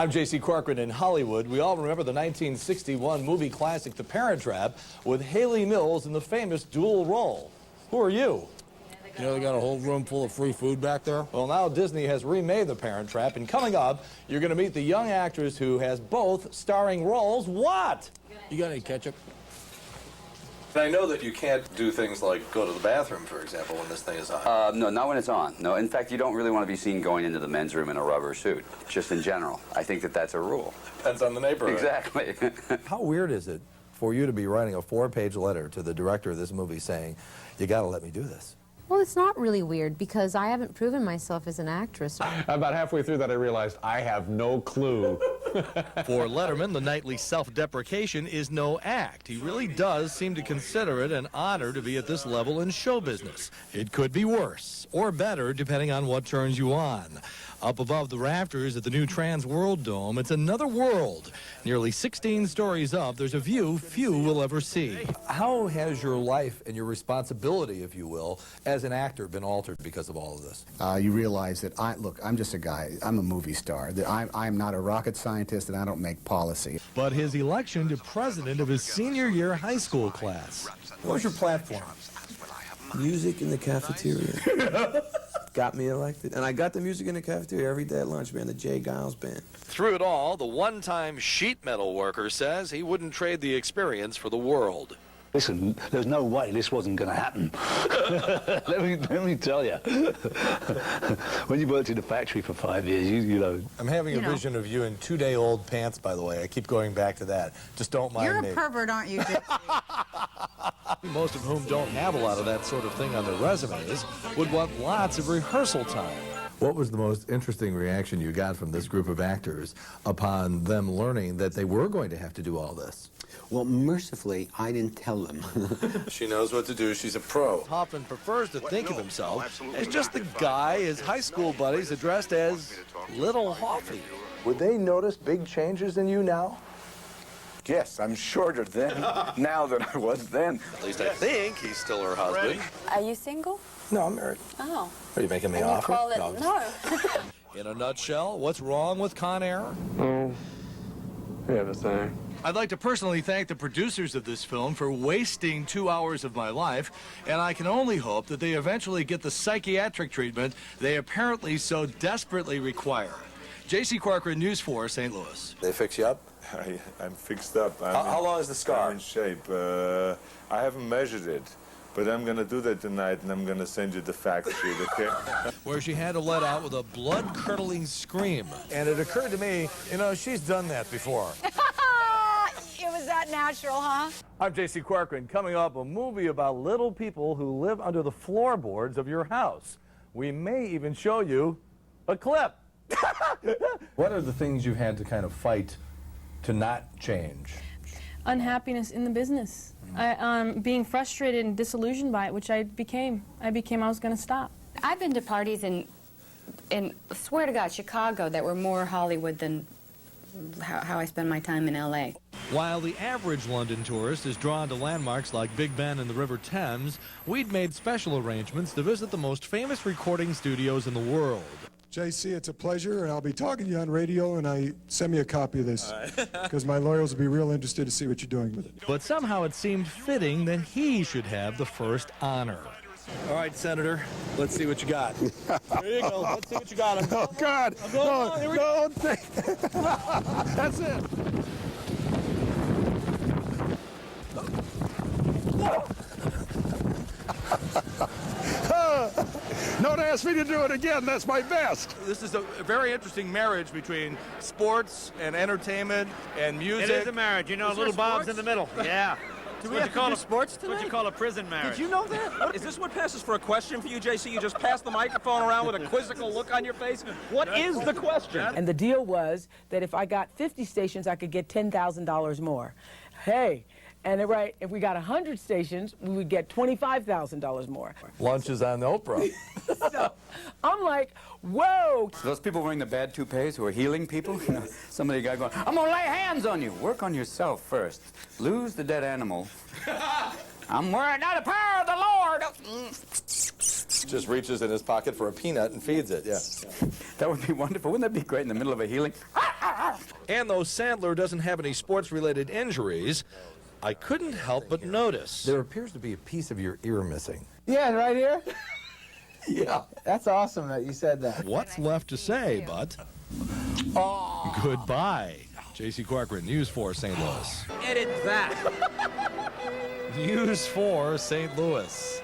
I'm J.C. Corcoran in Hollywood. We all remember the 1961 movie classic The Parent Trap with Haley Mills in the famous dual role. Who are you? You know, they got a whole room full of free food back there. Well, now Disney has remade The Parent Trap, and coming up, you're going to meet the young actress who has both starring roles. What? You got any ketchup? I know that you can't do things like go to the bathroom, for example, when this thing is on. No, not when it's on. No, in fact, you don't really want to be seen going into the men's room in a rubber suit, just in general. I think that that's a rule. Depends on the neighborhood. Exactly. How weird is it for you to be writing a 4-page letter to the director of this movie saying, you got to let me do this? Well, it's not really weird because I haven't proven myself as an actress. About halfway through that, I realized I have no clue. For Letterman, the nightly self-deprecation is no act. He really does seem to consider it an honor to be at this level in show business. It could be worse or better, depending on what turns you on. Up above the rafters at the new Trans World Dome, it's another world. Nearly 16 stories up, there's a view few will ever see. How has your life and your responsibility, if you will, as an actor been altered because of all of this? You realize that, look, I'm just a guy. I'm a movie star. I'm not a rocket scientist, and I don't make policy. But his election to president of his senior year high school class. What was your platform? Music in the cafeteria. Got me elected. And I got the music in the cafeteria every day at lunch, man, the Jay Giles Band. Through it all, the one-time sheet metal worker says he wouldn't trade the experience for the world. Listen, there's no way this wasn't going to happen. let me tell you. When you worked in a factory for 5 years, you know. I'm having a vision of you in 2-day-old pants, by the way. I keep going back to that. Just don't mind me. You're a pervert, aren't you, Gypsy? Most of whom don't have a lot of that sort of thing on their resumes would want lots of rehearsal time. What was the most interesting reaction you got from this group of actors upon them learning that they were going to have to do all this? Well, mercifully, I didn't tell them. She knows what to do. She's a pro. Hoffman prefers to think of himself as just the guy his high school buddies addressed as Little Hoffy. Would they notice big changes in you now? Yes, I'm shorter then, now than I was then. At least I think he's still her husband. Are you single? No, I'm married. Oh. Are you making me an And you offer? call it no. In a nutshell, what's wrong with Con Air? Oh, everything. I'd like to personally thank the producers of this film for wasting 2 hours of my life, and I can only hope that they eventually get the psychiatric treatment they apparently so desperately require. J.C. Corcoran, News 4, St. Louis. They fix you up? I'm fixed up. How long is the scar? I'm in shape. I haven't measured it, but I'm going to do that tonight, and I'm going to send you the fact sheet, okay? Where she had to let out with a blood-curdling scream. And it occurred to me, you know, she's done that before. It was that natural, huh? I'm J.C. Corcoran. Coming up, a movie about little people who live under the floorboards of your house. We may even show you a clip. What are the things you've had to kind of fight to not change? Unhappiness in the business. Being frustrated and disillusioned by it, which I became. I was going to stop. I've been to parties in swear to God, Chicago that were more Hollywood than how I spend my time in L.A. While the average London tourist is drawn to landmarks like Big Ben and the River Thames, we'd made special arrangements to visit the most famous recording studios in the world. JC, it's a pleasure, and I'll be talking to you on radio, and send me a copy of this, because my lawyers will be real interested to see what you're doing with it. But somehow it seemed fitting that he should have the first honor. All right, Senator, let's see what you got. There you go. Let's see what you got. Oh, God. No. That's it. Don't ask me to do it again. That's my best. This is a very interesting marriage between sports and entertainment and music. It is a marriage. You know, little Bob's in the middle. Yeah. Do we have to do sports tonight? What you call a prison marriage. Did you know that? Is this what passes for a question for you, JC? You just pass the microphone around with a quizzical look on your face? What is the question? And the deal was that if I got 50 stations, I could get $10,000 more. Hey. And if we got 100 stations, we would get $25,000 more. Lunches on Oprah. So I'm like, whoa. So those people wearing the bad toupees who are healing people, you know, somebody got going, I'm going to lay hands on you. Work on yourself first. Lose the dead animal. I'm wearing out the power of the Lord. Just reaches in his pocket for a peanut and feeds it, yeah. That would be wonderful. Wouldn't that be great in the middle of a healing? And though Sandler doesn't have any sports-related injuries, I couldn't help but notice. There appears to be a piece of your ear missing. Yeah, right here? Yeah. That's awesome that you said that. What's left to say, but goodbye. J.C. Corcoran, News 4 St. Louis. Edit that. News 4 St. Louis.